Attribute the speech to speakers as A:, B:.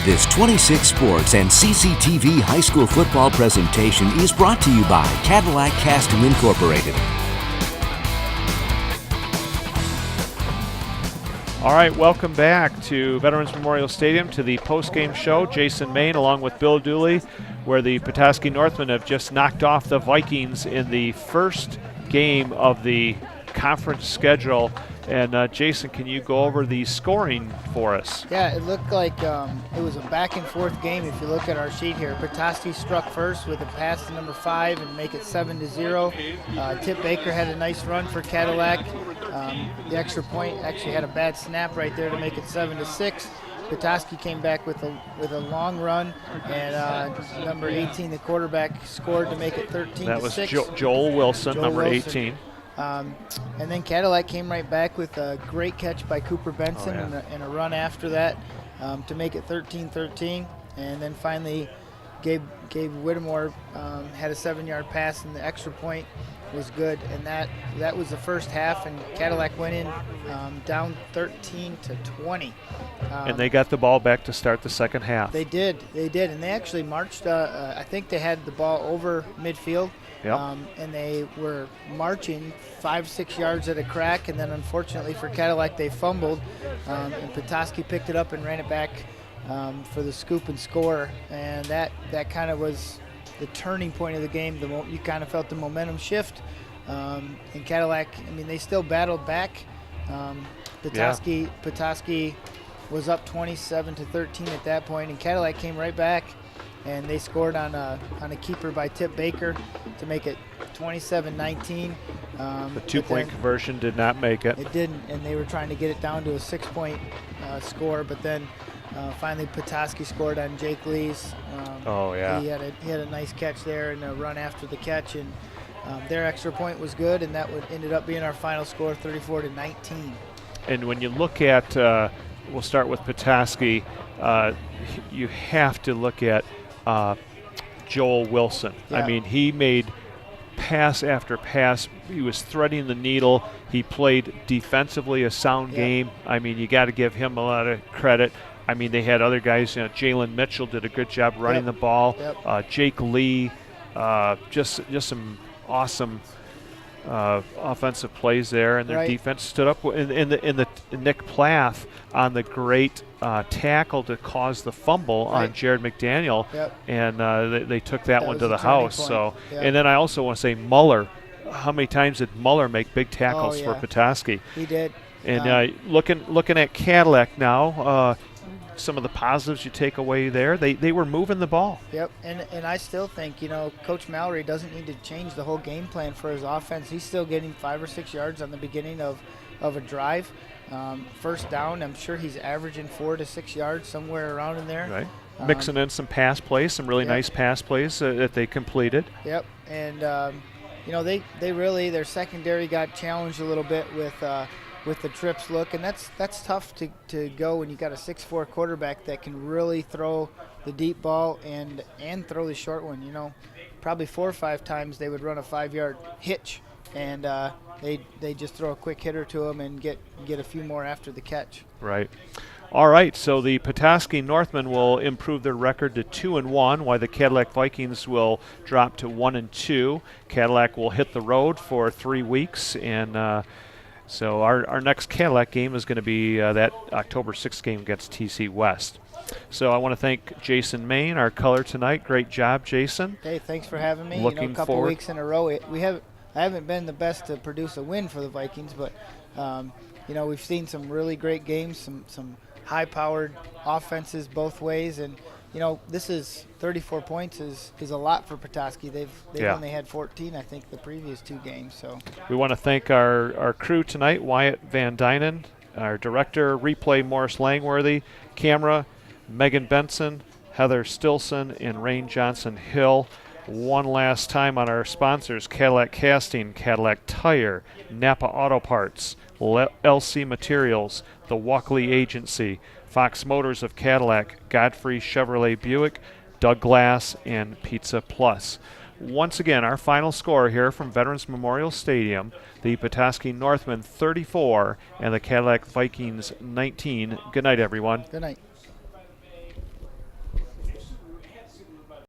A: This 26 Sports and CCTV high school football presentation is brought to you by Cadillac Casting Incorporated.
B: All right, welcome back to Veterans Memorial Stadium to the post-game show. Jason Main along with Bill Dooley, where the Petoskey Northmen have just knocked off the Vikings in the first game of the conference schedule. And Jason, can you go over the scoring for us?
C: Yeah, it looked like it was a back-and-forth game. If you look at our sheet here, Petoskey struck first with a pass to number 5 and make it 7-0. Tip Baker had a nice run for Cadillac. The extra point actually had a bad snap right there to make it 7-6. Petoskey came back with a long run, and number 18, the quarterback, scored to make it 13-6.
B: That was Joel Wilson, number 18.
C: And then Cadillac came right back with a great catch by Cooper Benson and a run after that to make it 13-13. And then finally, Gabe Whittemore had a 7-yard pass, and the extra point was good. And that was the first half, and Cadillac went in down 13-20.
B: And they got the ball back to start the second half.
C: They did, and they actually marched. I think they had the ball over midfield.
B: Yep.
C: And they were marching 5-6 yards at a crack, and then unfortunately for Cadillac, they fumbled, and Petoskey picked it up and ran it back for the scoop and score, and that kind of was the turning point of the game. You kind of felt the momentum shift, and Cadillac, I mean, they still battled back. Petoskey was up 27-13 at that point, and Cadillac came right back. And they scored on a keeper by Tip Baker to make it 27-19.
B: The two-point conversion did not make it.
C: It didn't, and they were trying to get it down to a 6-point score. But then finally Petoskey scored on Jake Lee's. He had a nice catch there and a run after the catch, and their extra point was good, and that ended up being our final score, 34-19.
B: And when you look at, we'll start with Petoskey. You have to look at Joel Wilson.
C: Yeah.
B: I mean, he made pass after pass. He was threading the needle. He played defensively a sound game. I mean, you got to give him a lot of credit. I mean, they had other guys. Jalen Mitchell did a good job running the ball. Jake Lee, just some awesome offensive plays there, and their defense stood up. In the Nick Plath on the great tackle to cause the fumble on Jared McDaniel, and they took that one to the house. So, and then I also want to say Muller. How many times did Muller make big tackles for Petoskey?
C: He did.
B: And looking at Cadillac now, some of the positives you take away there, they were moving the ball. Yep,
C: and I still think, Coach Mallory doesn't need to change the whole game plan for his offense. He's still getting 5 or 6 yards on the beginning of a drive. First down, I'm sure he's averaging 4 to 6 yards, somewhere around in there.
B: Right. Mixing in some pass plays, some really nice pass plays that they completed.
C: Yep, and they really, their secondary got challenged a little bit with the trips look, and that's tough to go when you got a 6'4" quarterback that can really throw the deep ball and throw the short one. Probably 4 or 5 times they would run a 5-yard hitch, and they just throw a quick hitter to him and get a few more after the catch.
B: Right. All right, so the Petoskey Northmen will improve their record to 2-1, while the Cadillac Vikings will drop to 1-2. Cadillac will hit the road for 3 weeks, and so our next Cadillac game is going to be that October 6th game against TC West. So I want to thank Jason Main, our color tonight. Great job, Jason.
C: Hey, thanks for having me.
B: Looking
C: a couple
B: forward.
C: Weeks in a row. I haven't been the best to produce a win for the Vikings, but we've seen some really great games, some high-powered offenses both ways, and this is 34 points is a lot for Petoskey. They've only had 14, I think, the previous 2 games. So
B: we want to thank our crew tonight: Wyatt Van Dynen, our director, replay Morris Langworthy, camera Megan Benson, Heather Stilson, and Rain Johnson Hill. One last time on our sponsors: Cadillac Casting, Cadillac Tire, Napa Auto Parts, LC Materials, the Walkley Agency, Fox Motors of Cadillac, Godfrey Chevrolet Buick, Doug Glass, and Pizza Plus. Once again, our final score here from Veterans Memorial Stadium: the Petoskey Northmen 34 and the Cadillac Vikings 19. Good night, everyone.
C: Good night.